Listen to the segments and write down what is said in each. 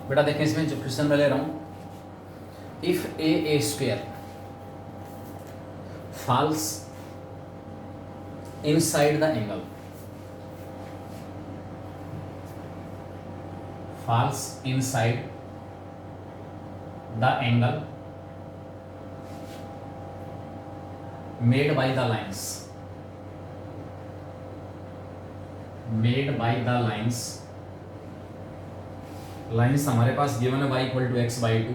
बेटा देखें इसमें जो क्वेश्चन मैं ले रहा हूं, if a square falls inside the angle, falls inside the angle made by the lines, made by the lines, lines हमारे पास गिवन है y equal to x by two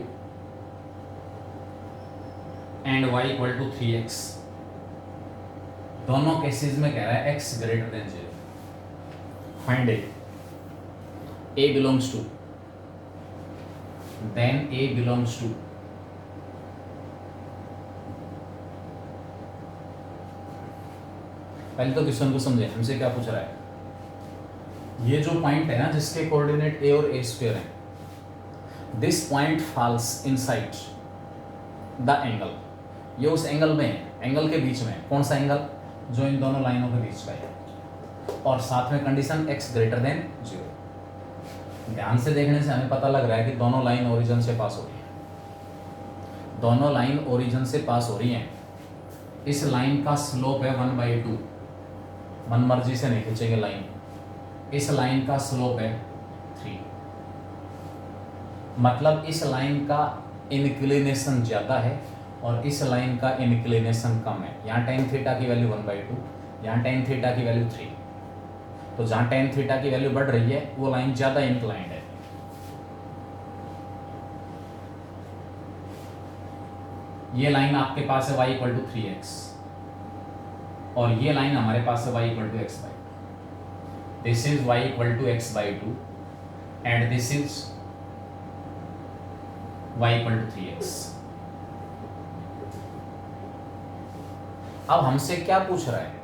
and y equal to 3x। दोनों cases में कह रहा है x greater than 0। Find a belongs to, then a belongs to पहले तो क्वेश्चन को समझे, हमसे क्या पूछ रहा है। ये जो पॉइंट है ना जिसके कोऑर्डिनेट a और a स्क्वायर है, this point falls inside the angle, ये उस एंगल में है, एंगल के बीच में। कौन सा एंगल? जो इन दोनों लाइनों के बीच का है, और साथ में कंडीशन x ग्रेटर देन 0। ध्यान से देखने से हमें पता लग रहा है कि दोनों लाइन ओरिजिन से पास हो रही है, दोनों लाइन ओरिजिन से पास हो रही हैं। इस लाइन का स्लोप है 1/2, मन मर्जी से नहीं खींचेंगे लाइन। इस लाइन का स्लोप है 3, मतलब इस लाइन का इंक्लिनेशन ज़्यादा है और इस लाइन का इंक्लिनेशन कम है। यहाँ tan थीटा की वैल्यू 1/2, यहाँ tan थीटा की वैल्यू 3। तो जहाँ tan थीटा की वैल्यू बढ़ रही है वो लाइन ज़्यादा इंक्लाइंड है। ये लाइन आपके पास है y इक्वल टू 3x और ये लाइन हमारे पास है y equal to x by, this is y equal to x by 2 and this is y equal to 3x। अब हमसे क्या पूछ रहा है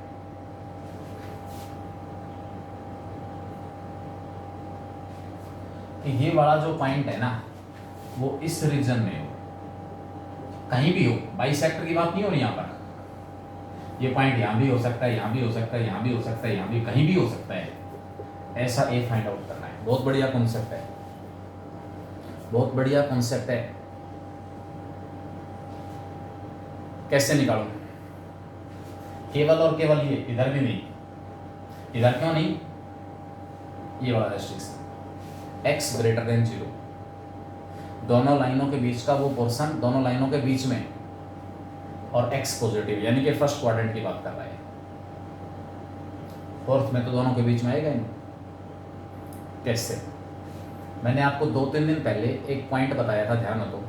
कि ये वाला जो पॉइंट है ना वो इस रीजन में हो, कहीं भी हो, बाइसेक्टर की बात नहीं हो रही यहाँ पर। ये पॉइंट यहाँ भी हो सकता है, यहाँ भी हो सकता है, यहाँ भी हो सकता है, यहाँ भी, कहीं भी हो सकता है। ऐसा ए फाइंड आउट करना है। बहुत बढ़िया कॉन्सेप्ट है, बहुत बढ़िया कॉन्सेप्ट है। कैसे निकालूं? केवल और केवल ये, इधर भी नहीं। इधर क्यों नहीं? ये वाला रेस्ट्रिक्शन x ग्रेटर देन 0, दोनों लाइनों के बीच का वो पोर्शन, दोनों लाइनों के बीच में, और x पॉजिटिव, यानी कि फर्स्ट क्वाड्रेंट की बात कर रहा है। फोर्थ में तो दोनों के बीच में आएगा ही। कैसे? मैंने आपको 2-3 दिन पहले एक पॉइंट बताया था, ध्यान दो,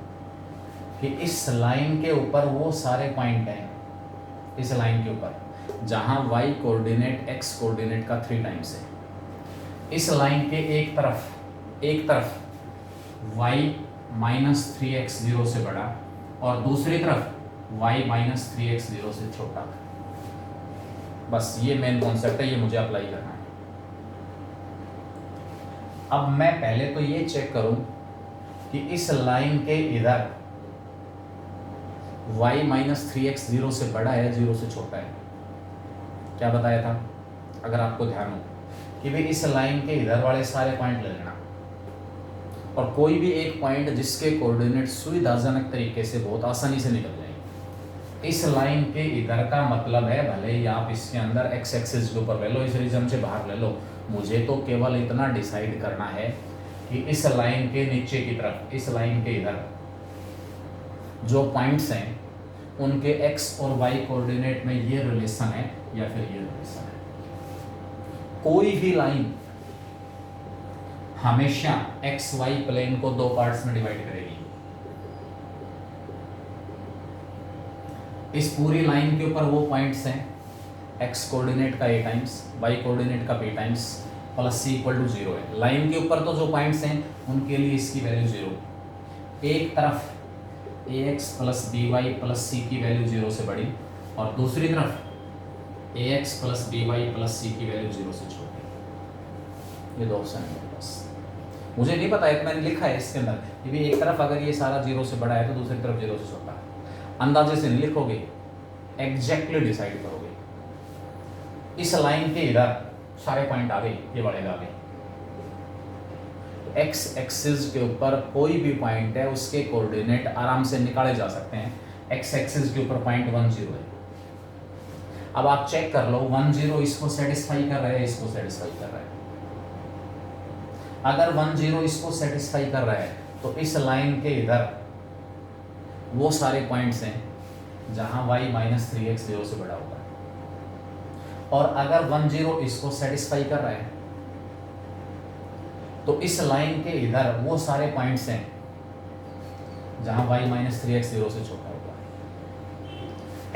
कि इस लाइन के ऊपर वो सारे पॉइंट हैं, इस लाइन के ऊपर जहां y कोऑर्डिनेट x कोऑर्डिनेट का 3 टाइम्स है। इस लाइन के एक तरफ y माइनस 3x 0 से बड़ा और दूसरी तरफ y माइनस 3x 0 से छोटा। बस ये मेन कॉन्सेप्ट है, ये मुझे अप्लाई करना है। अब मैं पहले तो ये चेक करूं कि इस लाइन के इधर y माइनस 3x 0 से बड़ा है, 0 से छोटा है। क्या बताया था? अगर आपको ध्यान हो कि भाई इस लाइन के इधर वाले सारे पॉइंट ले लेना और कोई भी एक पॉइंट जिसके कोऑर्डिनेट सुविधाजनक तरीके से बहुत आसानी से निकल जाएंगे। इस लाइन के इधर का मतलब है, भले ही आप इसके अंदर x एक्सिस के ऊपर ले लो, इस रीजन से बाहर ले लो, मुझे तो केवल इतना डिसाइड करना है कि इस लाइन के नीचे की तरफ, इस लाइन के इधर जो पॉइंट्स हैं उनके x और y कोऑर्डिनेट में ये रिलेशन है या फिर ये रिलेशन है। कोई भी लाइन हमेशा एक्स वाई प्लेन को 2 पार्ट्स में डिवाइड करेगी। इस पूरी लाइन के ऊपर वो पॉइंट्स हैं, x कोऑर्डिनेट का a टाइम्स, y कोऑर्डिनेट का b times, plus c equal to 0 है। लाइन के ऊपर तो जो पॉइंट्स हैं उनके लिए इसकी वैल्यू 0। एक तरफ ax plus by plus c की वैल्यू 0 से बड़ी और दूसरी तरफ ax plus by plus c की वैल्यू 0 से छोटी। ये 2 ऑप्शन है मेरे पास। मुझे नहीं पता है, मैंने लिखा है इसके अंदर कि भी एक तरफ अगर ये सारा 0 से बड़ा है तो दूसरी तरफ 0 से छोटा है। अंदाजे से नहीं लिखोगे, एग्जैक्टली डिसाइड करोगे। इस लाइन के इधर सारे पॉइंट आ गए, ये बढ़ेगा आगे। एक्स एक्सिस के ऊपर कोई भी पॉइंट है उसके कोऑर्डिनेट आराम से निकाले जा सकते हैं। एक्स एक्सिस के ऊपर पॉइंट 10 है। अब आप चेक कर लो 10 इसको सेटिस्फाई कर रहा है, इसको सेटिस्फाई कर रहा है। अगर 10 इसको सेटिस्फाई कर रहा है तो इस लाइन के इधर वो सारे पॉइंट्स हैं जहां y माइनस 3x 0 से बड़ा होगा। और अगर 10 इसको सेटिस्फाई कर रहा है तो इस लाइन के इधर वो सारे पॉइंट्स हैं जहां y माइनस 3x 0 से छोटा होगा।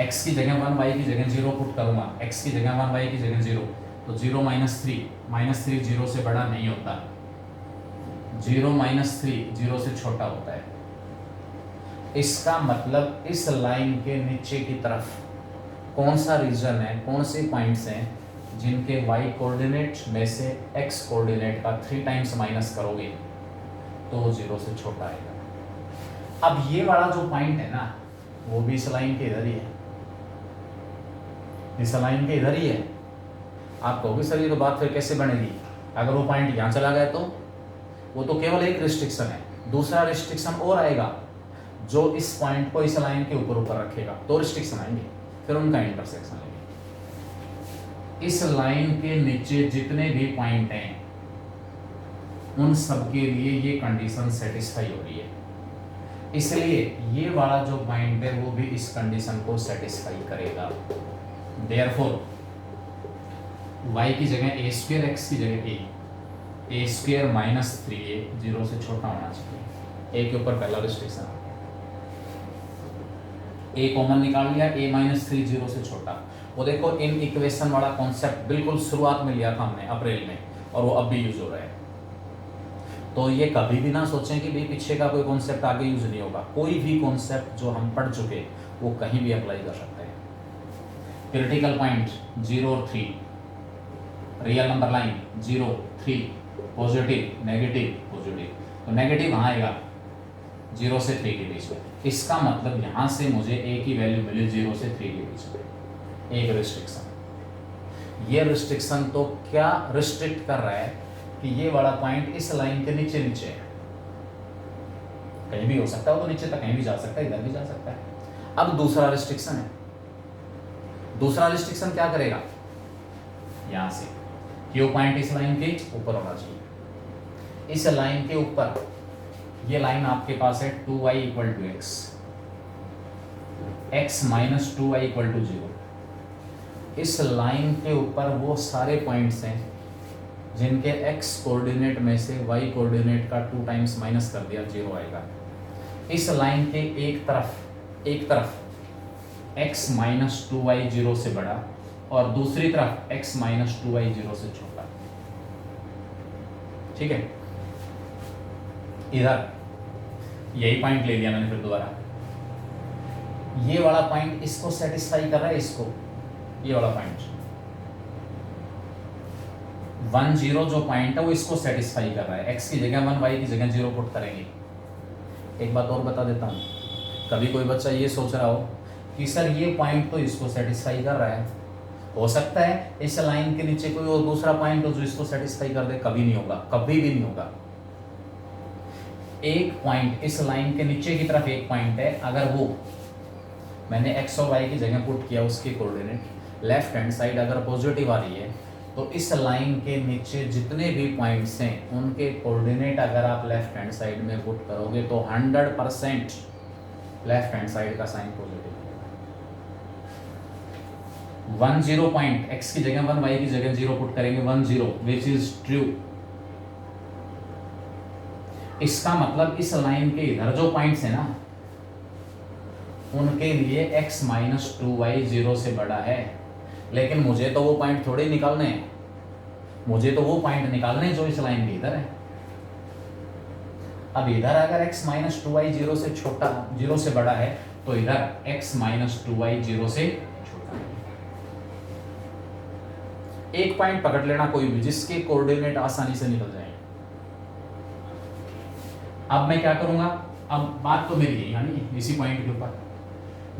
x की जगह 1 y की जगह 0 पुट करूंगा, x की जगह 1 y की जगह 0, तो 0 माइनस 3 0 से बड़ा नहीं होता, 0 माइनस 3 0 से छोटा होता है। इसका मतलब इस लाइन के नीचे की तरफ कौन सा रीजन है, कौन से पॉइंट्स हैं जिनके y कोऑर्डिनेट में से x कोऑर्डिनेट का 3 टाइम्स माइनस करोगे तो 0 से छोटा आएगा। अब ये वाला जो पॉइंट है ना वो भी इस लाइन के इधर ही है, इस लाइन के इधर ही है। आप कहोगे सर ये तो बात फिर कैसे बनेगी, अगर वो पॉइंट यहाँ चला गया तो वो तो केवल एक रिस्ट्रिक्शन है, दूसरा रिस्ट्रिक्शन और आएगा जो इस पॉइंट को इस लाइन के ऊपर रखेगा, तो रिस्ट्रिक्शन आएंगे, फिर उनका इंटरसेक्शन आएगा। इस लाइन के नीचे जितने भी पॉइंट हैं उन सब के लिए ये कंडीशन सेटिस्फाई हो रही है, इसलिए ये वाला जो पॉइंट है वो भी इस कंडीशन को सेटिस्फाई करेगा। देयरफॉर y की जगह a² x की जगह a² माइनस 3a 0 से छोटा होना चाहिए। a के ऊपर पहला रिस्ट्रिक्शन आ गया, a कॉमन निकाल लिया, a माइनस 3 0 से छोटा। वो देखो इन इक्वेशन वाला कॉन्सेप्ट बिल्कुल शुरुआत में लिया था हमने अप्रैल में, और वो अब भी यूज हो रहा है। तो ये कभी भी ना सोचें कि भाई पीछे का कोई कॉन्सेप्ट आगे यूज नहीं होगा। कोई भी कॉन्सेप्ट जो हम पढ़ चुके वो कहीं भी अप्लाई कर सकते हैं। क्रिटिकल पॉइंट 0 और 3, real number line 0 3, positive negative positive, तो नेगेटिव कहाँ आएगा 0 से 3 के बीच में। इसका मतलब यहाँ से मुझे a की वैल्यू मिली 0 से 3 के बीच में, एक रिस्ट्रिक्शन। ये रिस्ट्रिक्शन तो क्या रिस्ट्रिक्ट कर रहा है कि ये वाला पॉइंट इस लाइन के नीचे नीचे है, कहीं भी हो सकता है, वो तो नीचे तक कहीं भी जा सकता है, इधर भी जा सकता है। अब दूसरा रिस्ट्रिक्शन है, दूसरा रिस्ट्रिक्शन क्या करेगा, यहां से क्यू पॉइंट इस लाइन के ऊपर होना चाहिए। इस लाइन के ऊपर ये लाइन आपके पास है 2y equal to x, x minus 2y equal to 0। इस लाइन के ऊपर वो सारे पॉइंट्स हैं जिनके x कोऑर्डिनेट में से y कोऑर्डिनेट का 2 टाइम्स माइनस कर दिया 0 आएगा। इस लाइन के एक तरफ x माइनस 2y 0 से बड़ा और दूसरी तरफ x माइनस 2y 0 से छोटा, ठीक है। इधर यही पॉइंट ले लिया मैंने फिर दोबारा, ये वाला पॉइंट इसको सेटिस्फाई कर रहा है, इसको ये वाला पॉइंट 10 जो पॉइंट है वो इसको सेटिस्फाई कर रहा है। x की जगह 1 y की जगह 0 पुट करेंगे। एक बात और बता देता हूँ, कभी कोई बच्चा ये सोच रहा हो कि सर ये पॉइंट तो इसको सेटिस्फाई कर रहा है, हो सकता है इस लाइन के नीचे कोई और दूसरा पॉइंट हो जो इसको सेटिस्फाई कर दे, कभी नहीं होगा, कभी भी नहीं होगा। एक पॉइंट इस लाइन के नीचे की तरफ एक पॉइंट है, अगर वो मैंने x और y की जगह पुट किया, उसके कोऑर्डिनेट लेफ्ट हैंड साइड अगर पॉजिटिव आ रही है तो इस लाइन के नीचे जितने भी पॉइंट्स हैं उनके कोऑर्डिनेट अगर आप लेफ्ट हैंड साइड में पुट करोगे तो 100% लेफ्ट हैंड साइड का साइन पॉजिटिव होगा। 10 पॉइंट x की जगह 1 y की जगह 0 पुट करेंगे, 10 विच इज ट्रू। इसका मतलब इस लाइन के इधर जो पॉइंट्स है ना उनके लिए x माइनस 2y 0 से बड़ा है, लेकिन मुझे तो वो पॉइंट थोड़े निकालने हैं, मुझे तो वो पॉइंट निकालने हैं जो इस लाइन के इधर है। अब इधर अगर x माइनस 2y 0 से छोटा 0 से बड़ा है तो इधर x माइनस 2y 0 से छोटा है। एक पॉइंट पकड़ लेना कोई भी जिसके कोऑर्डिनेट आसानी से निकल जाए। अब मैं क्या करूंगा, अब बात तो मेरी है यानी इसी पॉइंट के ऊपर,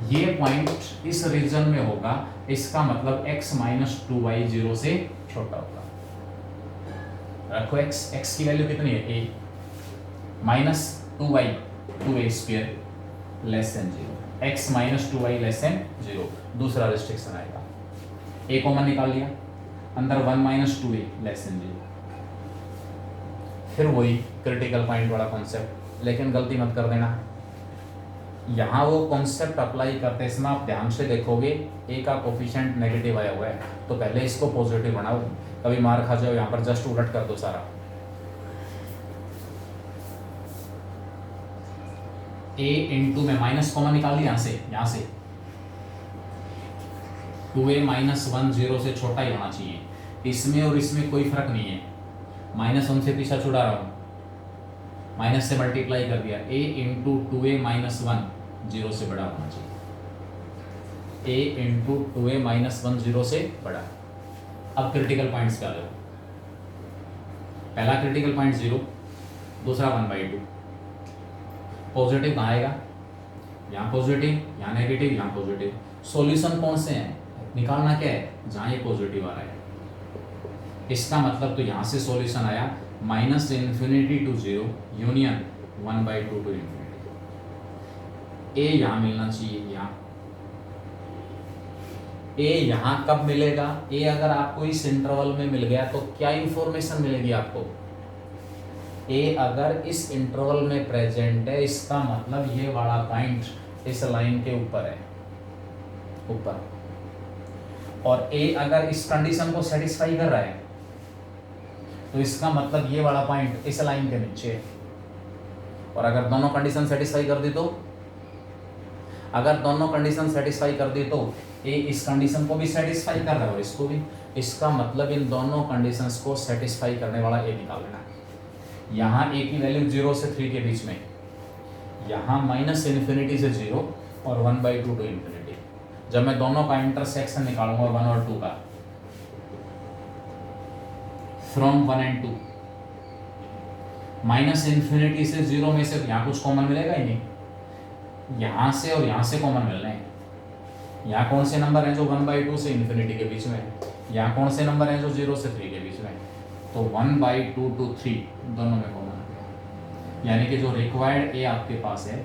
ये पॉइंट इस रीजन में होगा, इसका मतलब x माइनस 2y 0 से छोटा होगा। रखो x की वैल्यू कितनी है a, minus 2y 2a square less than 0, x minus 2y less than 0, दूसरा रिस्ट्रिक्शन आएगा। a कॉमन निकाल लिया, अंदर 1 माइनस 2a लेस देन 0, फिर वही क्रिटिकल पॉइंट वाला कॉन्सेप्ट, लेकिन गलती मत कर देना, यहाँ वो कॉन्सेप्ट अप्लाई करते समय आप ध्यान से देखोगे ए का कोफिशिएंट नेगेटिव आया हुआ है, तो पहले इसको पॉजिटिव बनाओ, कभी मार खा जाओ यहाँ पर जस्ट उलट कर दो सारा। ए इंटू में माइनस कॉमन निकाल लिया यहाँ से 2a माइनस 1 0 से छोटा ही होना चाहिए, इसमें और इसमें कोई फर्क नहीं है, माइनस 1 से पीछा छुड़ा रहा हूँ, माइनस से मल्टीप्लाई कर दिया, a इंटू 2a माइनस 1 0 से बड़ा होना चाहिए, a इंटू 2a माइनस 1 0 से बड़ा। अब क्रिटिकल पॉइंट्स क्या लो, पहला क्रिटिकल पॉइंट 0, दूसरा 1/2, पॉजिटिव कहाँ आएगा, यहाँ पॉजिटिव, यहाँ नेगेटिव, यहाँ पॉजिटिव। सॉल्यूशन कौन से हैं, निकालना क्या है, जहाँ ये पॉजिटिव आ रहा है, इसका मतलब तो यहाँ से सॉल्यूशन आया minus infinity to 0 union 1/2 to infinity. ए यहाँ मिलना चाहिए, यहाँ ए यहाँ कब मिलेगा, ए अगर आपको इस इंटरवल में मिल गया तो क्या इंफॉर्मेशन मिलेगी आपको, ए अगर इस इंटरवल में प्रेजेंट है, इसका मतलब ये वाला पॉइंट इस लाइन के ऊपर है, ऊपर, और ए अगर इस कंडीशन को सेटिस्फाई कर रहा है तो इसका मतलब ये वाला पॉइंट इस लाइन के नीचे है। और अगर दोनों कंडीशन सेटिस्फाई कर दी तो, अगर दोनों कंडीशन सेटिस्फाई कर दी तो ए इस कंडीशन को भी सेटिस्फाई कर रहा है और इसको भी, इसका मतलब इन दोनों कंडीशंस को सेटिस्फाई करने वाला ए निकाल लेना है। यहाँ ए की वैल्यू 0 से 3 के बीच में, यहाँ माइनस इन्फिनिटी से 0 और 1/2 टू इन्फिनिटी। जब मैं दोनों का इंटरसेक्शन निकालूंगा 1 और 2 का, फ्रॉम 1 and 2, माइनस इन्फिनिटी से 0 में से यहाँ कुछ कॉमन मिलेगा ही नहीं, यहाँ से और यहाँ से कॉमन मिल रहे हैं। यहाँ कौन से नंबर हैं जो 1/2 से इन्फिनिटी के बीच में है, यहाँ कौन से नंबर हैं जो 0 से 3 के बीच में है, तो 1/2 to 3 दोनों में कॉमन आ गया। यानी कि जो रिक्वायर्ड ए आपके पास है,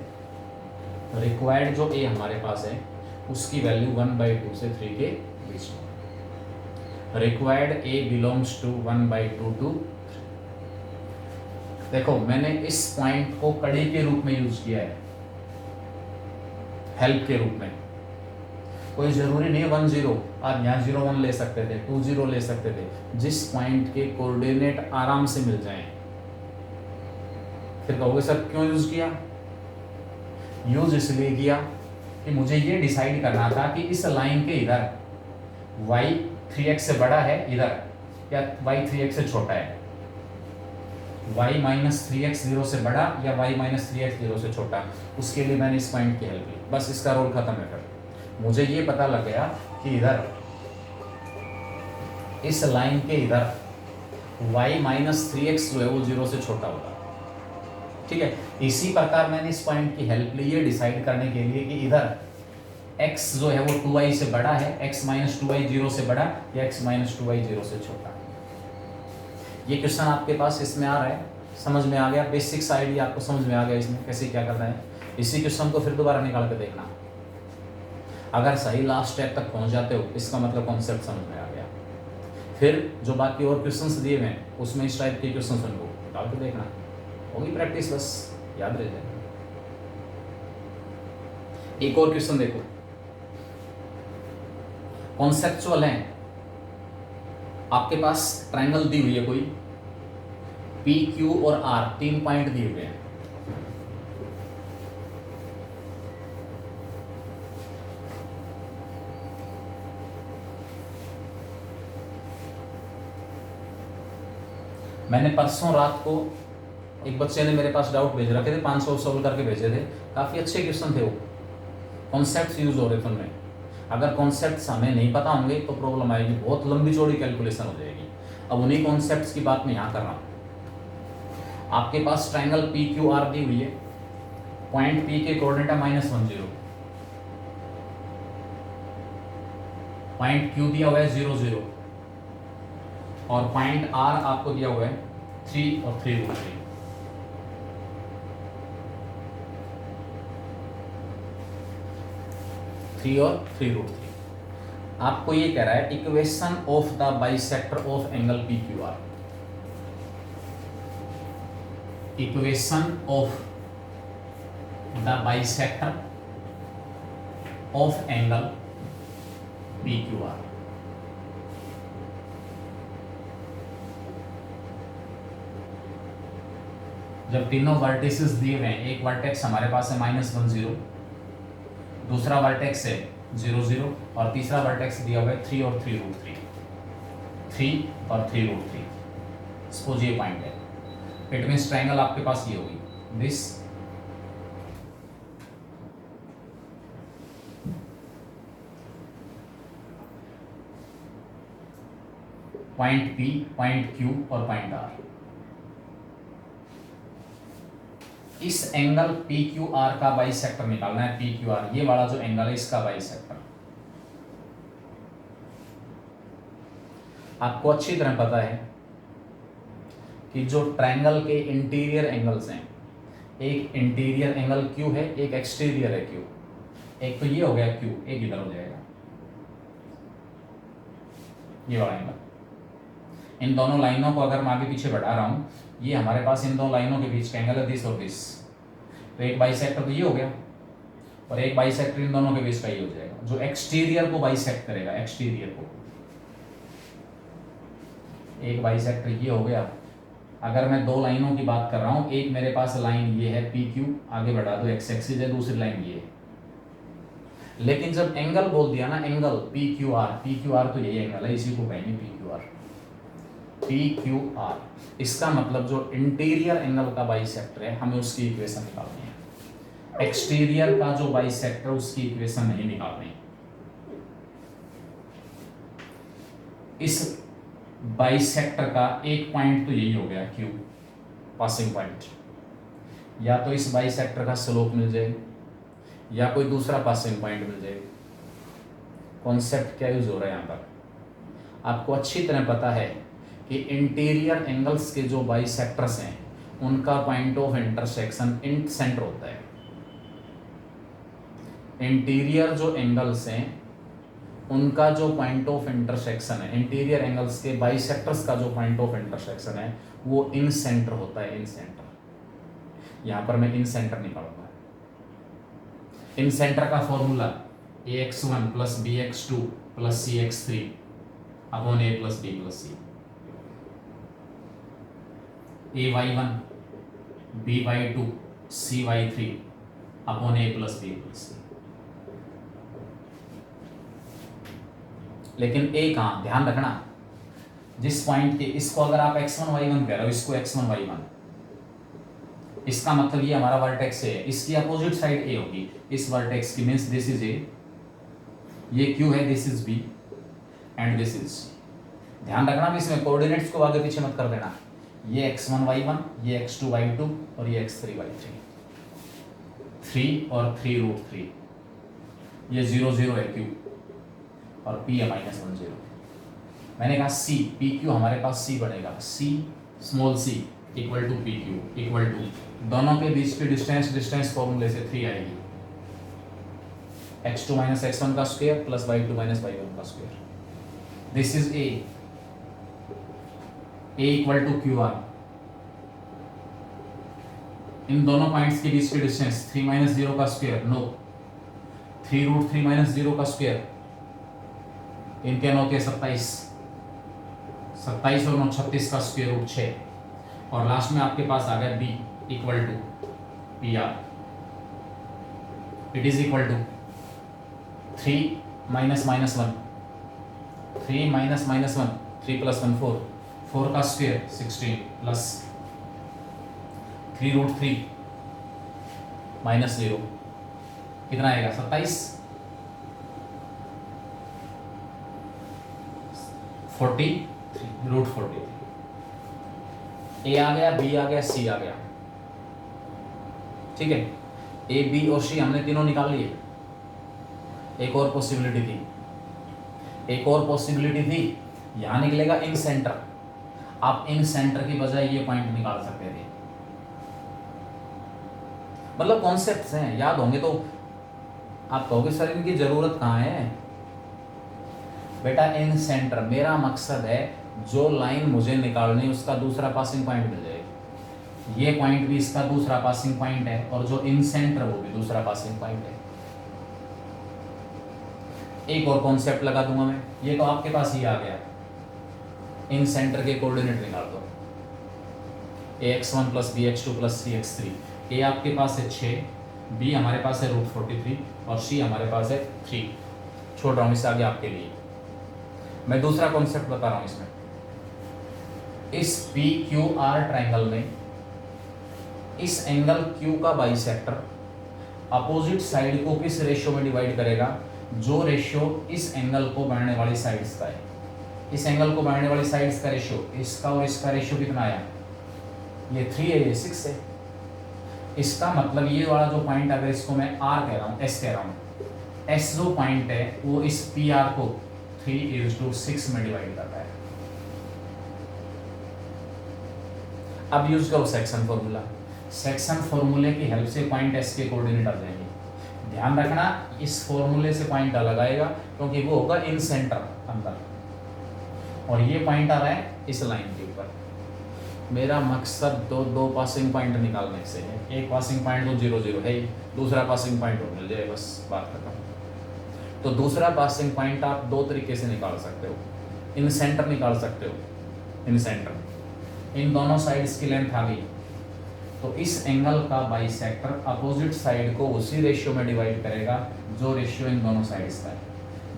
रिक्वायर्ड जो ए हमारे पास है उसकी वैल्यू 1/2 से 3 के बीच में, required a belongs to 1/2 to 3। देखो मैंने इस पॉइंट को कड़ी के रूप में यूज किया है, हेल्प के रूप में, कोई जरूरी नहीं 1 0, आप यहाँ 0 1 ले सकते थे, 2 0 ले सकते थे, जिस पॉइंट के कोऑर्डिनेट आराम से मिल जाएं। फिर कहोगे सर क्यों यूज किया, यूज इसलिए किया कि मुझे ये डिसाइड करना था कि इस लाइन के इधर y 3x से बड़ा है इधर, या y 3x से छोटा है, y माइनस 3x 0 से बड़ा या y माइनस 3x 0 से छोटा, उसके लिए मैंने इस पॉइंट की हेल्प ली, बस इसका रोल खत्म है। फिर मुझे ये पता लग गया कि इधर इस लाइन के इधर y माइनस 3x जो है वो 0 से छोटा होगा, ठीक है। इसी प्रकार मैंने इस पॉइंट की हेल्प ली है डिसाइड करने के लिए कि इधर x जो है वो 2y से बड़ा है, x माइनस 2y 0 से बड़ा या x माइनस 2y 0 से छोटा। ये क्वेश्चन आपके पास इसमें आ रहा है, समझ में आ गया, बेसिक्स आइडिया आपको समझ में आ गया इसमें कैसे क्या करना है। इसी क्वेश्चन को फिर दोबारा निकाल के देखना, अगर सही लास्ट स्टेप तक पहुंच जाते हो इसका मतलब कॉन्सेप्ट समझ में आ गया। फिर जो बाकी और क्वेश्चंस दिए हुए हैं उसमें इस टाइप के क्वेश्चंस उनको निकाल के देखना, होगी प्रैक्टिस, बस याद रह जाए। एक और क्वेश्चन देखो, कॉन्सेप्चुअल है, आपके पास ट्रायंगल दी हुई है कोई, पी क्यू और आर 3 पॉइंट दिए हुए हैं, मैंने परसों रात को एक बच्चे ने मेरे पास डाउट भेज रखे थे, 500 सॉल्व करके भेजे थे, काफ़ी अच्छे क्वेश्चन थे वो, कॉन्सेप्ट्स यूज हो रहे थे उनमें। अगर कॉन्सेप्ट्स हमें नहीं पता होंगे तो प्रॉब्लम आएगी, बहुत लंबी चौड़ी कैलकुलेशन हो जाएगी। अब उन्हीं कॉन्सेप्ट्स की बात मैं यहाँ कर रहा हूँ। आपके पास ट्रायंगल पी क्यू आर दी हुई है, पॉइंट पी के कोऑर्डिनेट है -1 0, पॉइंट क्यू दिया हुआ है 0 0, और पॉइंट आर आपको दिया हुआ है 3 और 3 √3। 3 और 3√3। आपको ये कह रहा है equation of the bisector of angle P Q are, equation of the bisector of angle P Q are. जब तीनों वर्टिसेस दिए हुए हैं, एक वर्टेक्स हमारे पास है -1 0, दूसरा वर्टेक्स है 0 0 और तीसरा वर्टेक्स दिया हुआ है 3 और 3√3, 3 और 3√3। सपोज ये पॉइंट है, इट मींस ट्रायंगल आपके पास ये होगी, this point P, point Q और पॉइंट R। इस एंगल PQR का बाइसेक्टर निकालना है। PQR ये वाला जो एंगल है इसका बाइसेक्टर। आपको अच्छी तरह पता है कि जो ट्रायंगल के इंटीरियर एंगल्स हैं, एक इंटीरियर एंगल Q है, एक एक्सटीरियर है Q। एक तो ये हो गया Q, एक इधर हो जाएगा ये वाला एंगल। इन दोनों लाइनों को अगर मैं आगे पीछे बढ़ा रहा हूं, ये हमारे पास इन दो लाइनों के बीच का एंगल है दिस और दिस। तो एक बाइसेक्टर तो ये हो गया और एक बाइसेक्टर इन दोनों के बीच का ये हो जाएगा, जो एक्सटीरियर को बाइसेक्ट करेगा, एक्सटीरियर को। एक बाइसेक्टर ये हो गया। अगर मैं दो लाइनों की बात कर रहा हूं, एक मेरे पास लाइन ये है PQ, आगे बढ़ा दो एक्स एक्सिस है, दूसरी लाइन ये है। लेकिन जब एंगल बोल दिया ना, एंगल PQR तो यही एंगल है, इसी को कहेंगे PQR। इसका मतलब जो इंटीरियर एंगल का बाइसेक्टर है, हमें उसकी इक्वेशन निकालनी है। एक्सटीरियर का जो बाइसेक्टर, उसकी इक्वेशन नहीं निकालनी। इस बाइसेक्टर का एक पॉइंट तो यही हो गया Q, पासिंग पॉइंट। या तो इस बाइसेक्टर का स्लोप मिल जाए या कोई दूसरा पासिंग पॉइंट मिल जाए। कॉन्सेप्ट क्या यूज हो रहा है यहाँ पर, आपको अच्छी तरह पता है कि इंटीरियर एंगल्स के जो बाइसेक्टर्स हैं उनका point of intersection in centre होता है। इंटीरियर जो एंगल्स हैं उनका जो पॉइंट ऑफ इंटरसेक्शन है, इंटीरियर एंगल्स के बाइसेक्टर्स का जो पॉइंट ऑफ इंटरसेक्शन है वो इन सेंटर होता है, इन सेंटर। यहां पर मैं इन सेंटर निकालूंगा। इन सेंटर का formula ax1 + bx2 + cx3 upon a + b + c। ay1 by2 cy3 upon a + b + c। लेकिन a कहाँ, ध्यान रखना, जिस पॉइंट के, इसको अगर आप x1 y1 कह रहे हो, इसको x1 y1, इसका मतलब ये हमारा वर्टेक्स है, इसकी अपोजिट साइड a होगी इस वर्टेक्स की, मींस दिस इज a, ये q है, this is b and this is c। ध्यान रखना भी, इसमें कोऑर्डिनेट्स को आगे पीछे मत कर देना। ये x1 y1, ये x2 y2 और ये x3 y3, 3 और 3√3। ये 0 0 है q और p है -1 0। मैंने कहा c, PQ हमारे पास c बनेगा, c small c equal to PQ equal to, दोनों के बीच की डिस्टेंस फॉर्मूले से 3 आएगी, x2 - x1 का स्क्वायर प्लस y2 - y1 का square. This is a equal to QR। इन दोनों पॉइंट्स के बीच की डिस्टेंस 3 - 0 का स्क्वायर, नो 3√3 - 0 का स्क्वायर, इनके 9 के 27, 27 और 9 36 का स्क्वायर रूट 6, और लास्ट में आपके पास आ गया b equal to PR। It is equal to 3 - -1, 3 - -1, 3 + 1 4, 4 का स्क्वायर 16 प्लस 3√3 -0 कितना आएगा 27, 43 √43। ए आ गया, बी आ गया, सी आ गया, ठीक है। ए बी और सी हमने तीनों निकाल लिए। एक और पॉसिबिलिटी थी, एक और पॉसिबिलिटी थी, यहां निकलेगा इन सेंटर। आप इन सेंटर की बजाय ये पॉइंट निकाल सकते थे। मतलब कॉन्सेप्ट्स हैं, याद होंगे तो आप कहोगे सर इनकी जरूरत कहाँ है? बेटा इन सेंटर, मेरा मकसद है जो लाइन मुझे निकालनी है उसका दूसरा पासिंग पॉइंट मिल जाएगा। ये पॉइंट भी इसका दूसरा पासिंग पॉइंट है और जो इन सेंटर वो भी दूसरा पासिंग पॉइंट है। एक और कॉन्सेप्ट लगा दूंगा मैं, ये तो आपके पास ही आ गया। इन सेंटर के कोऑर्डिनेट निकाल दो, ax1 + bx2 + cx3। ए आपके पास है 6, बी हमारे पास है √43 और सी हमारे पास है 3। छोड़ रहा हूँ इससे आगे आपके लिए। मैं दूसरा कॉन्सेप्ट बता रहा हूँ इसमें। इस PQR ट्रायंगल में इस एंगल Q का बाइसेक्टर अपोजिट साइड को किस रेशियो में डिवाइड करेगा? जो रेशियो इस एंगल को बढ़ने वाली साइड्स का है। इस एंगल को बढ़ने वाली साइड्स का रेशियो, इसका और इसका रेशियो कितना आया? ये 3 है, ये 6 है। इसका मतलब ये वाला जो पॉइंट, अगर इसको मैं R कह रहा हूँ, S कह रहा हूँ, S जो पॉइंट है वो इस PR को 3:6 में डिवाइड करता है। अब यूज करो सेक्शन फॉर्मूला। सेक्शन फॉर्मूले की हेल्प से पॉइंट S के कोऑर्डिनेट आ जाएंगे। ध्यान रखना इस फॉर्मूले से पॉइंट अलग आएगा क्योंकि वो होगा इन सेंटर अंदर, और ये पॉइंट आ रहा है इस लाइन के ऊपर। मेरा मकसद दो पासिंग पॉइंट निकालने से है। एक पासिंग पॉइंट तो 0 0 है, दूसरा पासिंग पॉइंट और मिल जाए, बस बात खत्म। तो दूसरा पासिंग पॉइंट आप दो तरीके से निकाल सकते हो। इन सेंटर निकाल सकते हो, इन सेंटर, इन दोनों साइड्स की लेंथ आ गई तो इस एंगल का बाइसेक्टर अपोजिट साइड को उसी रेशियो में डिवाइड करेगा जो रेशियो इन दोनों साइड्स का है।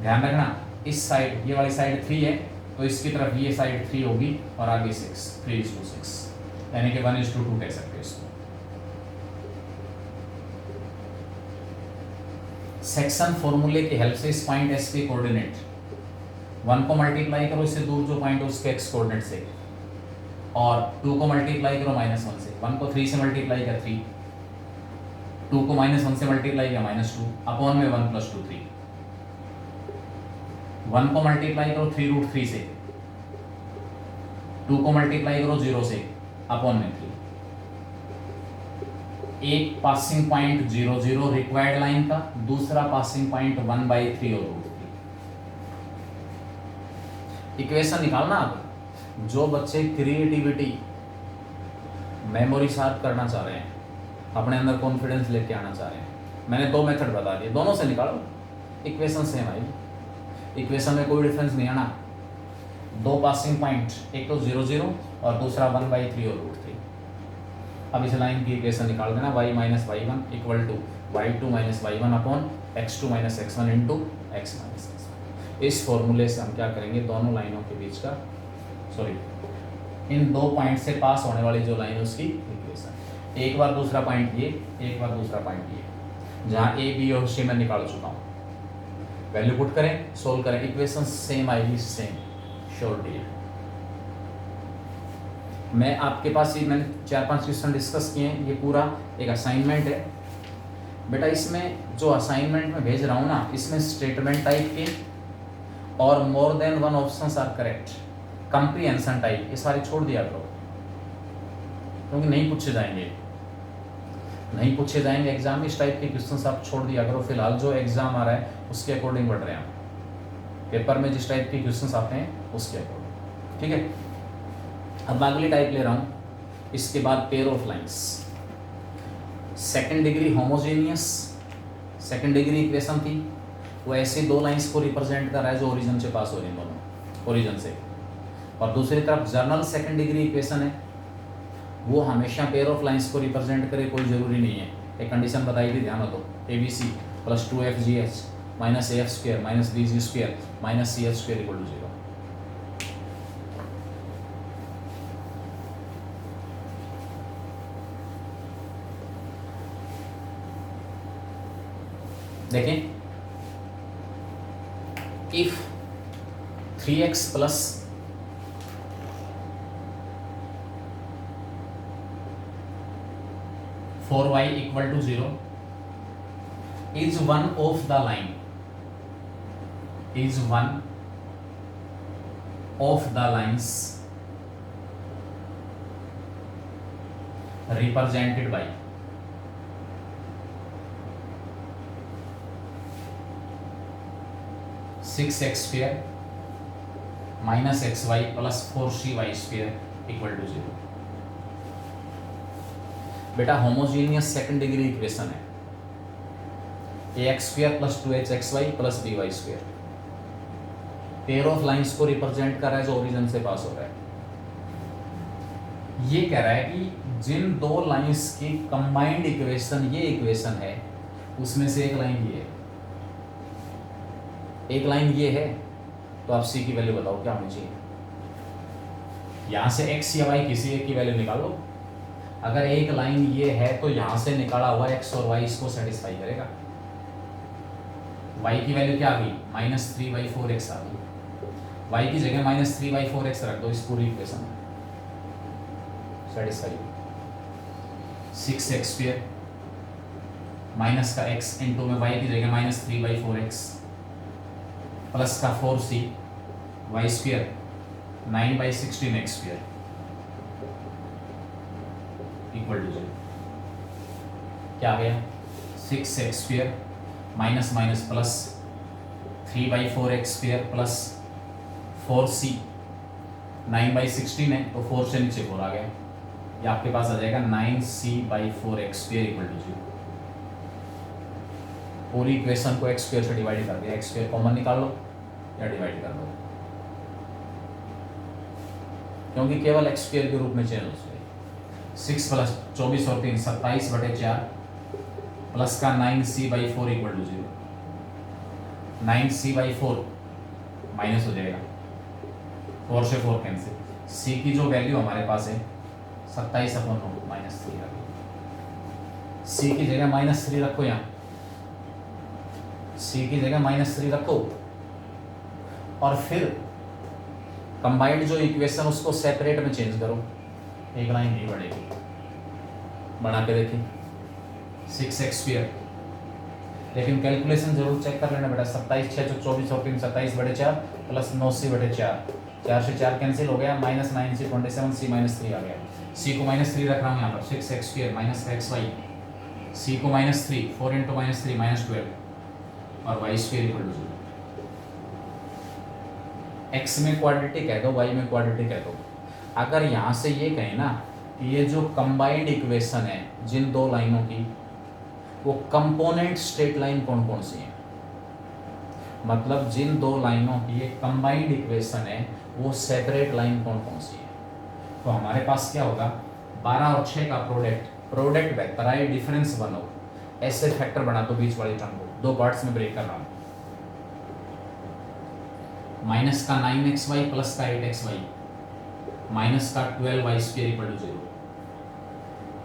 ध्यान रखना इस साइड, ये वाली साइड 3 है तो इसकी तरफ ये साइड 3 होगी और आगे 6, 3:6, यानी कि 1:2 कह सकते हो इसको। सेक्शन फॉर्मूले की हेल्प से इस पॉइंट S के कोऑर्डिनेट 1 को मल्टीप्लाई करो इससे दूर जो पॉइंट है उसके x कोऑर्डिनेट से, और 2 को मल्टीप्लाई करो -1 से। 1 को 3 से मल्टीप्लाई किया 3, 2 को -1 से मल्टीप्लाई किया -2, अपॉन में 1 + 2 3। 1 को मल्टीप्लाई करो 3√3 से, 2 को मल्टीप्लाई करो 0 से, अपॉन में 3। एक पासिंग पॉइंट 0 0 रिक्वायर्ड लाइन का, दूसरा पासिंग पॉइंट 1/3 और √3। इक्वेशन निकालना। आप जो बच्चे क्रिएटिविटी, मेमोरी शार्प करना चाह रहे हैं, अपने अंदर कॉन्फिडेंस लेके आना चाह रहे हैं, मैंने 2 मेथड बता दिए, दोनों से निकालो, इक्वेशन सेम आएगी। इक्वेशन में कोई डिफरेंस नहीं आना। 2 पासिंग पॉइंट, एक तो 0 0 और दूसरा 1/3 और √3। अब इस लाइन की इक्वेशन निकाल देना, y - y1 = y2 - y1 upon x2 - x1 into x - x1। इस फॉर्मूले से हम क्या करेंगे, दोनों लाइनों के बीच का, सॉरी, इन 2 पॉइंट से पास होने वाली जो लाइन है उसकी इक्वेशन, एक बार दूसरा पॉइंट ये, एक बार दूसरा पॉइंट ये, जहाँ A B और C में निकाल चुका हूँ, वैल्यू पुट करें, सोल्व करें, इक्वेशन सेम आएगी, सेम श्योरिटी है। मैं आपके पास ही मैंने 4-5 क्वेश्चन डिस्कस किए हैं, ये पूरा एक असाइनमेंट है बेटा। इसमें जो असाइनमेंट में भेज रहा हूँ ना, इसमें स्टेटमेंट टाइप के और more than 1 options are correct, comprehension type, ये सारे छोड़ दिया करो क्योंकि नहीं पूछे जाएंगे एग्जाम में। इस टाइप के क्वेश्चंस आप छोड़ दिया करो। फिलहाल जो एग्जाम आ रहा है उसके अकॉर्डिंग बढ़ रहे हैं, पेपर में जिस टाइप के क्वेश्चंस आते हैं उसके अकॉर्डिंग, ठीक है। अब अगली टाइप ले रहा हूँ, इसके बाद pair of lines, second degree homogeneous, second degree equation थी, वो ऐसे 2 लाइंस को रिप्रेजेंट कर रहा है जो ओरिजिन से पास हो रही हैं, दोनों ओरिजिन से, और दूसरी तरफ जर्नल सेकंड डिग्री इक्वेशन है, वो हमेशा पेयर ऑफ लाइंस को रिप्रेजेंट करे, कोई जरूरी नहीं है। एक कंडीशन बताई थी, ध्यान दो, ABC + 2FGH - AF² - BG² - CH² = 0। देखें, if 3x + 4y = 0 is one of the lines represented by 6x² minus XY plus 4CY² equal to 0। बेटा होमोजीनियस सेकंड डिग्री इक्वेशन है ax² plus 2hxy plus by²। Pair of lines को represent कर रहा है जो origin से पास हो रहा है। ये कह रहा है कि जिन दो लाइंस की कंबाइंड इक्वेशन ये इक्वेशन है, उसमें से एक लाइन ये है, एक लाइन ये है, तो आप c की वैल्यू बताओ क्या होनी चाहिए। यहां से x या y किसी एक की वैल्यू निकालो। अगर एक लाइन ये है तो यहां से निकाला हुआ x और y इसको सेटिस्फाई करेगा। y की वैल्यू क्या आ गई, -3/4x आ गई। y की जगह -3/4x रख दो, इस पूरी इक्वेशन में सेटिस्फाई। 6x² माइनस का x इंटू में y की जगह -3/4x प्लस का 4c y² 9/16x² equal to 0। क्या आ गया, 6x² minus minus plus 3/4x² plus 4c 9/16 है तो 4 से नीचे 4 आ गया। ये आपके पास आ जाएगा 9c/4x² इक्वल टू 0। पूरी इक्वेशन को x² से डिवाइड कर दिया, x² कॉमन निकाल लो या डिवाइड कर दो, क्योंकि केवल x² के रूप में चेंज हो जाएगी। 6 प्लस 24 और 3 27/4 प्लस का 9c/4 equal to 0। 9c/4 minus हो जाएगा, 4 से 4 कैंसिल। c की जो वैल्यू हमारे पास है 27/9 -3 आ गई। c की जगह -3 रखो, यहाँ c की जगह -3 रखो और फिर कंबाइंड जो इक्वेशन उसको सेपरेट में चेंज करो, एक लाइन नहीं बढ़ेगी। बना के देखिए 6x², लेकिन कैलकुलेशन जरूर चेक कर लेना बेटा। 27 6 24 और 3 27/4 प्लस 9c/4, 4 से 4 कैंसिल हो गया, -9c 27c -3 आ गया। c को -3 रख रहा हूँ यहाँ पर, 6x² माइनस xy, c को -3 4 इंटू -3 -12 और y² इक्वल टू 0। x में क्वाड्रेटिक कह दो, y में क्वाड्रेटिक कह दो। अगर यहाँ से ये कहें ना कि ये जो कंबाइंड इक्वेशन है जिन दो लाइनों की, वो कंपोनेंट स्ट्रेट लाइन कौन कौन सी है, मतलब जिन दो लाइनों की ये कंबाइंड इक्वेशन है वो सेपरेट लाइन कौन कौन सी है, तो हमारे पास क्या होगा, 12 और 6 का प्रोडक्ट वेक्टर आए, डिफरेंस बनो, ऐसे फैक्टर बना दो बीच वाली टर्म को, दो पार्ट्स में ब्रेक कर रहा हूँ। माइनस का 9xy प्लस का 8xy माइनस का 12y² इक्वल टू 0।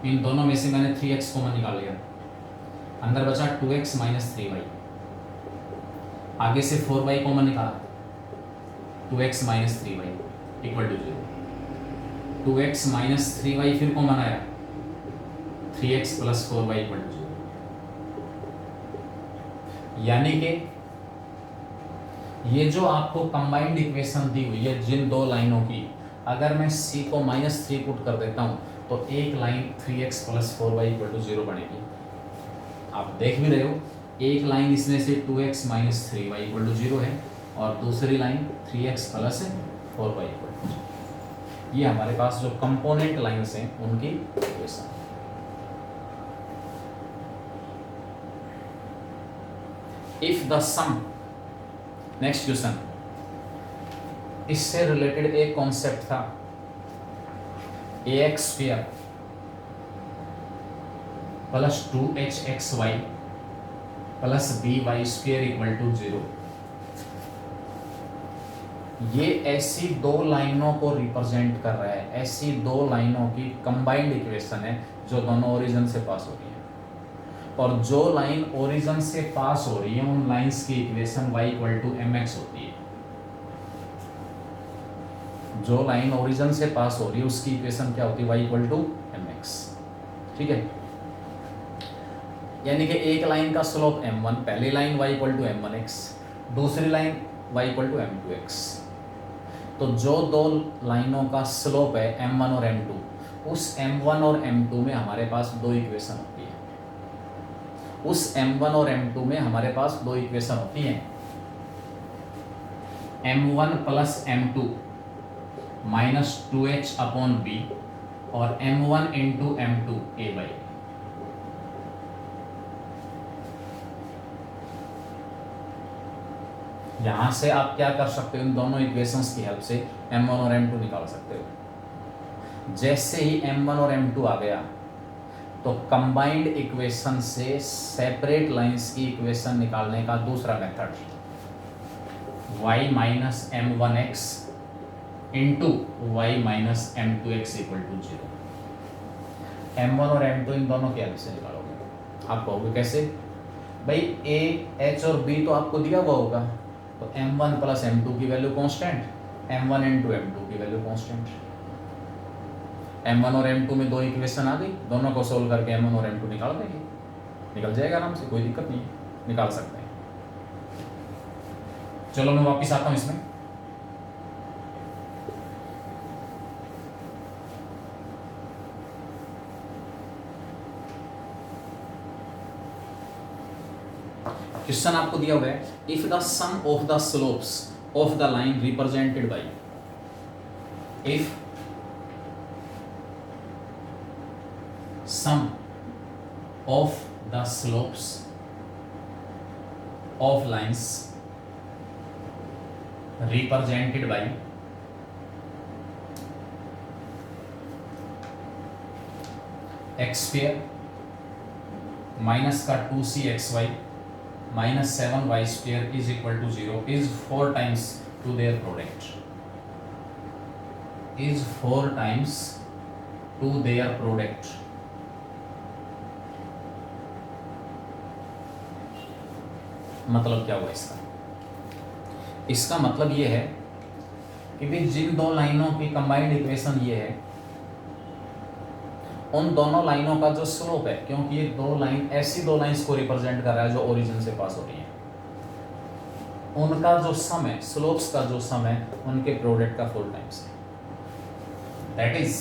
इन दोनों में से मैंने 3x कॉमन निकाल लिया, अंदर बचा 2x माइनस 3y, आगे से 4y कॉमन निकाला, 2x minus 3y equal to 0। 2x minus 3y फिर कॉमन आया, 3x plus 4y equal to 0। यानी कि ये जो आपको कंबाइंड इक्वेशन दी हुई है जिन दो लाइनों की, अगर मैं c को -3 पुट कर देता हूं तो एक line 3x plus 4y equal to 0 बनेगी। आप देख भी रहे हो, एक लाइन इसमें से 2x minus 3y equal to 0 है और दूसरी line 3x plus 4y equal to 0। ये हमारे पास जो कंपोनेंट लाइन्स हैं उनकी equation. If the sum, next question, इससे रिलेटेड एक कॉन्सेप्ट था, ax² plus 2hxy plus by² equal to 0। ये ऐसी दो लाइनों को रिप्रेजेंट कर रहा है, ऐसी दो लाइनों की कंबाइंड इक्वेशन है जो दोनों ओरिजिन से पास हो रही है, और जो लाइन ओरिजिन से पास हो रही है उन लाइंस की equation y equal to mx होती है। जो लाइन ओरिजिन से पास हो रही है उसकी इक्वेशन क्या होती है, y इक्वल टू mx। ठीक है, यानी कि एक लाइन का स्लोप m1, पहली line y equal to m1x, दूसरी line y equal to m2x। तो जो दो लाइनों का स्लोप है m1 और m2, उस m1 और m2 में हमारे पास दो इक्वेशन होती है, उस m1 और m2 में हमारे पास दो इक्वेशन होती हैं। m1 plus m2 minus 2h upon b और m1 into m2 a by. यहां से आप क्या कर सकते हो, इन दोनों इक्वेशंस की हेल्प से m1 और m2 निकाल सकते हो। जैसे ही m1 और m2 आ गया तो कंबाइंड इक्वेशन से सेपरेट लाइंस की इक्वेशन निकालने का दूसरा method, y minus m1x into y minus m2x equal to 0। m1 और m2 इन दोनों के हेल्प से निकालोगे। आप कहोगे कैसे भाई, a h और b तो आपको दिया हुआ होगा, तो m1 प्लस m2 की value constant, m1 into m2 की वैल्यू कांस्टेंट। m1 और m2 में दो इक्वेशन आ गई, दोनों को सोल्व करके m1 और m2 निकाल देंगे, निकल जाएगा आराम से, कोई दिक्कत नहीं है, निकाल सकते हैं। चलो मैं वापस आता हूं इसमें। क्वेश्चन आपको दिया हुआ है, if the sum of the slopes of the line represented by, if sum of the slopes of lines represented by x square minus का 2cxy minus 7y square is equal to 0 is 4 times to their product, is 4 times to their product। मतलब क्या हुआ इसका? इसका मतलब ये है कि भी जिन दो लाइनों की कंबाइंड इक्वेशन ये है, उन दोनों लाइनों का जो स्लोप है, क्योंकि ये दो लाइन ऐसी दो लाइंस को रिप्रेजेंट कर रहा है जो ओरिजिन से पास हो रही हैं, उनका जो सम है, स्लोप्स का जो सम है, उनके प्रोडक्ट का 4 टाइम्स है। That is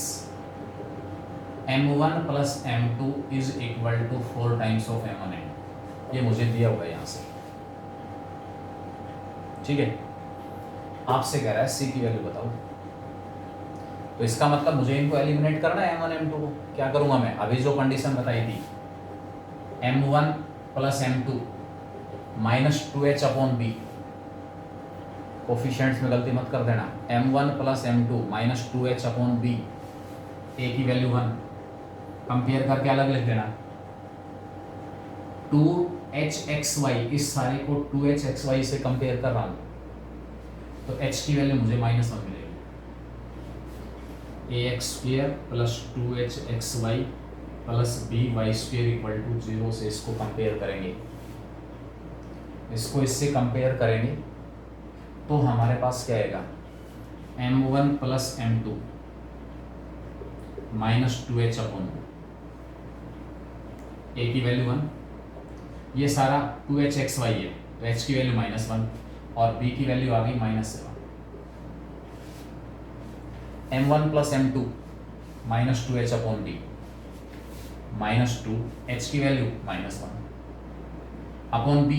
m1 plus m2 is equal to 4 times of m1। ये मुझे दिया हुआ है यहाँ से, ठीक है। आपसे कह रहा है c की वैल्यू बताओ, तो इसका मतलब मुझे इनको एलिमिनेट करना है m1 m2 को। क्या करूंगा मैं, अभी जो कंडीशन बताई थी, m1 plus m2 minus 2h upon b, coefficients में गलती मत कर देना, m1 plus m2 minus 2h upon b, a की वैल्यू 1, कंपेयर करके अलग लिख देना, 2hxy, इस सारे को 2hxy से कंपेयर कर रहा हूं, तो h की वैल्यू मुझे -1 मिलेगी, ax स्क्वायर प्लस 2hxy प्लस by स्क्वायर इक्वल टू 0 से इसको कंपेयर करेंगे, इसको इससे कंपेयर करेंगे तो हमारे पास क्या आएगा, m1 plus m2 minus 2h upon a की वैल्यू 1, ये सारा 2hxy है, तो h की वैल्यू -1 और b की वैल्यू आ गई -7। m1 plus m2 minus 2h upon b -2, h की value -1 upon b,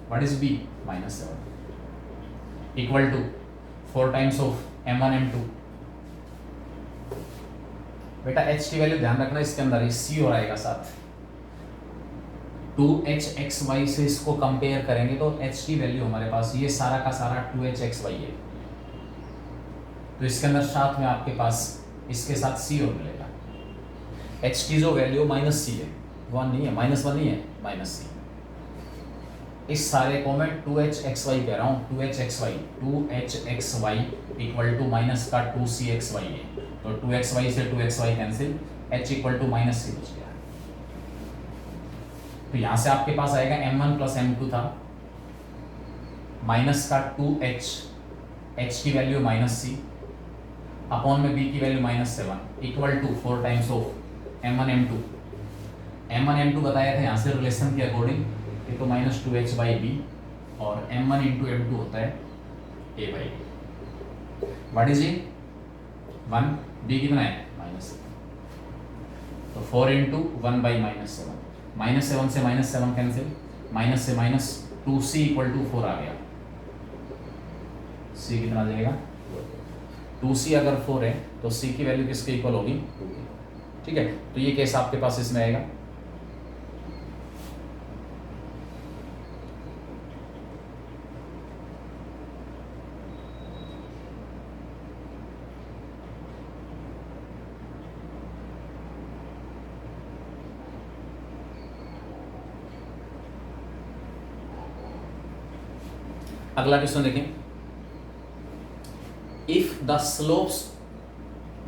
what is b, -7 equal to 4 times of m1 m2। बेटा h की वैल्यू ध्यान रखना, इसके अंदर ही c और आएगा साथ, 2hxy से इसको कंपेयर करेंगे तो h की वैल्यू हमारे पास ये सारा का सारा 2hxy है, तो इसके अंदर साथ में आपके पास इसके साथ c और मिलेगा। h की जो वैल्यू -c है, 1 नहीं है, -1 नहीं है, -c। इस सारे को मैं 2hxy कह रहा हूँ, 2hxy इक्वल टू माइनस का 2cxy है, तो 2xy से 2xy cancel, h equal to -c बच गया। तो यहां से आपके पास आएगा m1 प्लस m2 था, माइनस का 2h, h की वैल्यू -c अपॉन में b की value -7 equal to 4 times of m1 m2। m1 m2 बताया था यहाँ से रिलेशन के अकॉर्डिंग, ये तो -2h बाई b और m1 इंटू m2 होता है a by b। What is ये 1, b कितना है -7, तो 4 इंटू 1 बाई -7, -7 से -7 कैंसिल, माइनस से -2c इक्वल टू 4 आ गया, सी कितना आ जाएगा 2c। अगर 4 है तो c की वैल्यू किसके इक्वल होगी 2 की। ठीक है, तो ये केस आपके पास इसमें आएगा। अगला क्वेश्चन देखें, इफ द स्लोप्स,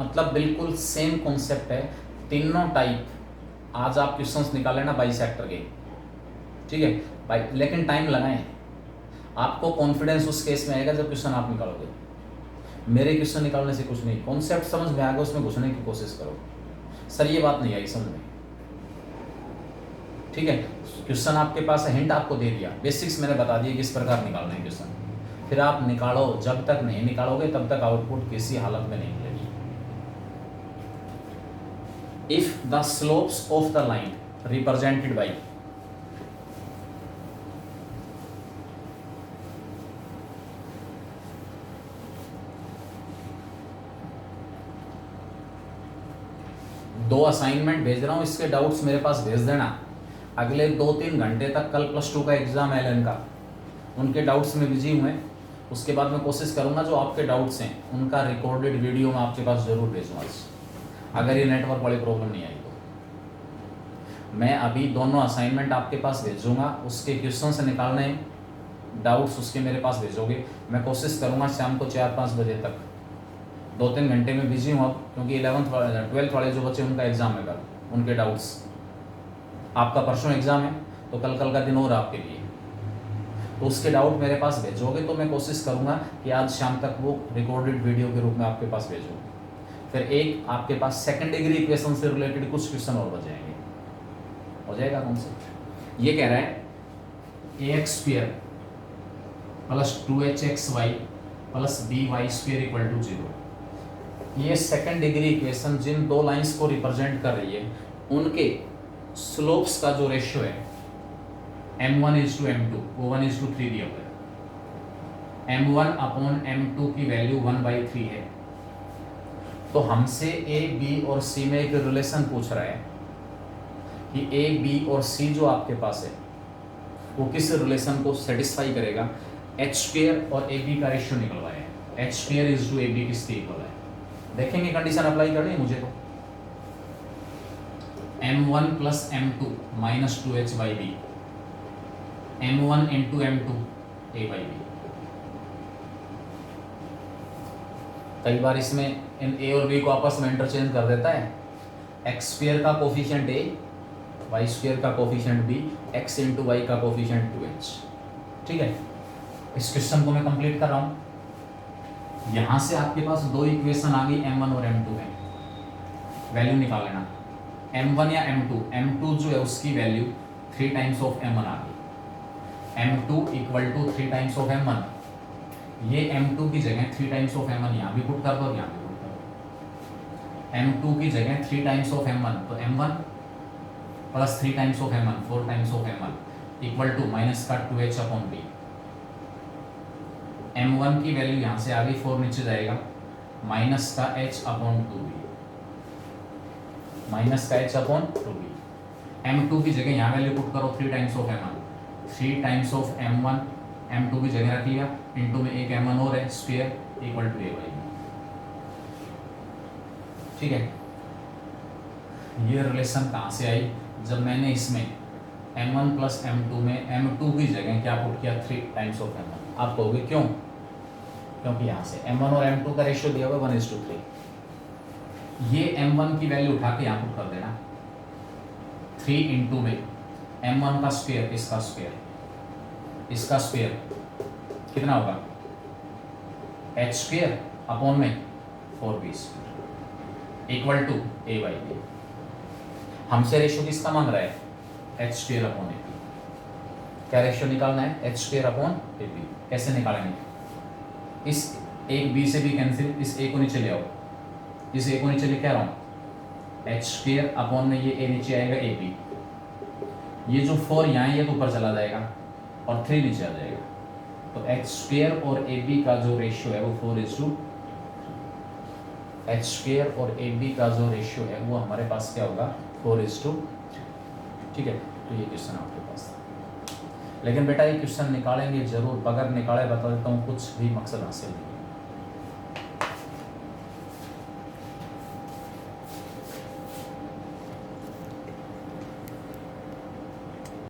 मतलब बिल्कुल सेम कॉन्सेप्ट है, तीनों टाइप आज आप क्वेश्चंस निकाले ना बाइसेक्टर के, ठीक है भाई, लेकिन टाइम लगाएं। आपको कॉन्फिडेंस उस केस में आएगा जब क्वेश्चन आप निकालोगे। मेरे क्वेश्चन निकालने से कुछ नहीं, कॉन्सेप्ट समझ में आएगा, उसमें घुसने की कोशिश करो। सर ये बात नहीं आई समझ में, ठीक है, क्वेश्चन आपके पास है, हिंट आपको दे दिया, बेसिक्स मैंने बता दिया किस प्रकार निकालना है क्वेश्चन, फिर आप निकालो। जब तक नहीं निकालोगे तब तक आउटपुट किसी हालत में नहीं मिलेगी। If the slopes of the line represented by, दो असाइनमेंट भेज रहा हूं, इसके डाउट्स मेरे पास भेज देना। अगले 2-3 घंटे तक, कल +2 का एग्जाम है एलएन का, उनके डाउट्स में बिजी हुए, उसके बाद मैं कोशिश करूंगा जो आपके डाउट्स हैं उनका रिकॉर्डेड वीडियो मैं आपके पास जरूर भेजूंगा, अगर ये नेटवर्क वाली प्रॉब्लम नहीं आई तो। मैं अभी दोनों असाइनमेंट आपके पास भेजूंगा, उसके क्वेश्चन से निकालने डाउट्स उसके मेरे पास भेजोगे। मैं कोशिश करूंगा शाम को 4-5 बजे तक, 2-3 घंटे में बिजी हूँ अब, क्योंकि 11th-12th वाले जो बच्चे उनका एग्जाम है कल, उनके डाउट्स, आपका परसों एग्जाम है तो कल का दिन और आपके लिए, तो उसके डाउट मेरे पास भेजोगे तो मैं कोशिश करूंगा कि आज शाम तक वो रिकॉर्डेड वीडियो के रूप में आपके पास भेजूँ। फिर एक आपके पास सेकंड डिग्री इक्वेशन से रिलेटेड कुछ क्वेश्चन और बच जाएंगे, हो जाएगा कॉन्सेप्ट। ये कह रहा है ax² + 2hxy + by² = 0। ये सेकंड डिग्री इक्वेशन जिन दो लाइंस को रिप्रेजेंट कर रही है उनके स्लोप्स का जो रेशियो है m1:m2, वो 1:3 दिया हुआ है। m1/m2 की वैल्यू 1/3 है। तो हमसे a, b और c में एक रिलेशन पूछ रहा है कि a, b और c जो आपके पास है वो किस रिलेशन को सेटिस्फाई करेगा। h² और ab का रेशियो निकलवाया है, h² = ab किसके इक्वल है। देखेंगे कंडीशन अप्लाई करनी है मुझे तो, m1 + m2 - 2h/b, m1 × m2 a/b। कई बार इसमें इन a और b को आपस में इंटरचेंज कर देता है, x² का कोफिशिएंट a, y² का कोफिशिएंट b, x × y का कोफिशिएंट 2h। ठीक है, इस क्वेश्चन को मैं कंप्लीट कर रहा हूँ। यहाँ से आपके पास दो इक्वेशन आ गई m1 और m2 में, वैल्यू निकाल लेना। m1 या m2 जो है उसकी वैल्यू 3 टाइम्स ऑफ m1 आ गई, m2 = 3 टाइम्स ऑफ m1। ये m2 की जगह 3 टाइम्स ऑफ m1 यहाँ भी पुट कर दो, यहाँ भी पुट कर दो। m2 की जगह 3 टाइम्स ऑफ m1, तो m1 + 3 times of m1, 4 times of m1 = -2h/b। m1 की वैल्यू यहाँ से आ गई, 4 नीचे जाएगा, -h/2b, -h/2b। m2 की जगह यहाँ वैल्यू पुट करो 3 times of m1, 3 times of m1 m2 की जगह रख लिया, इंटू में एक m1 और है, स्क्वायर = a/b। ठीक है, ये रिलेशन कहाँ से आई, जब मैंने इसमें m1 + m2 में m2 की जगह क्या पुट किया 3 टाइम्स ऑफ m1। आप कहोगे क्यों, क्योंकि यहाँ से m1 और m2 का रेशियो दिया हुआ 1:3। ये m1 की वैल्यू उठा के यहाँ पुट कर देना, 3 इंटू में m1 का स्क्वायर, इसका स्क्वायर, इसका स्क्वायर कितना होगा, h² अपॉन में 4b² = a/b। हमसे रेशियो किसका मांग रहा है, h² अपॉन ab। क्या रेशियो निकालना है, h² अपॉन ab। कैसे निकालेंगे, इस एक b से भी कैंसिल, इस a को नीचे ले आओ, इस a को नीचे लेके आ रहा हूँ, h² अपॉन में ये a नीचे आएगा ab, ये जो 4 यहाँ है ये तो ऊपर चला जाएगा और 3 नीचे आ जाएगा, तो एच स्क्वेयर और ए बी का जो रेशियो है वो 4:3। एच स्क्वेयर और ए बी का जो रेशियो है वो हमारे पास क्या होगा 4:3। ठीक है, तो ये क्वेश्चन आपके पास था। लेकिन बेटा ये क्वेश्चन निकालेंगे जरूर, बगैर निकाले बता देता हूँ कुछ भी मकसद हासिल नहीं।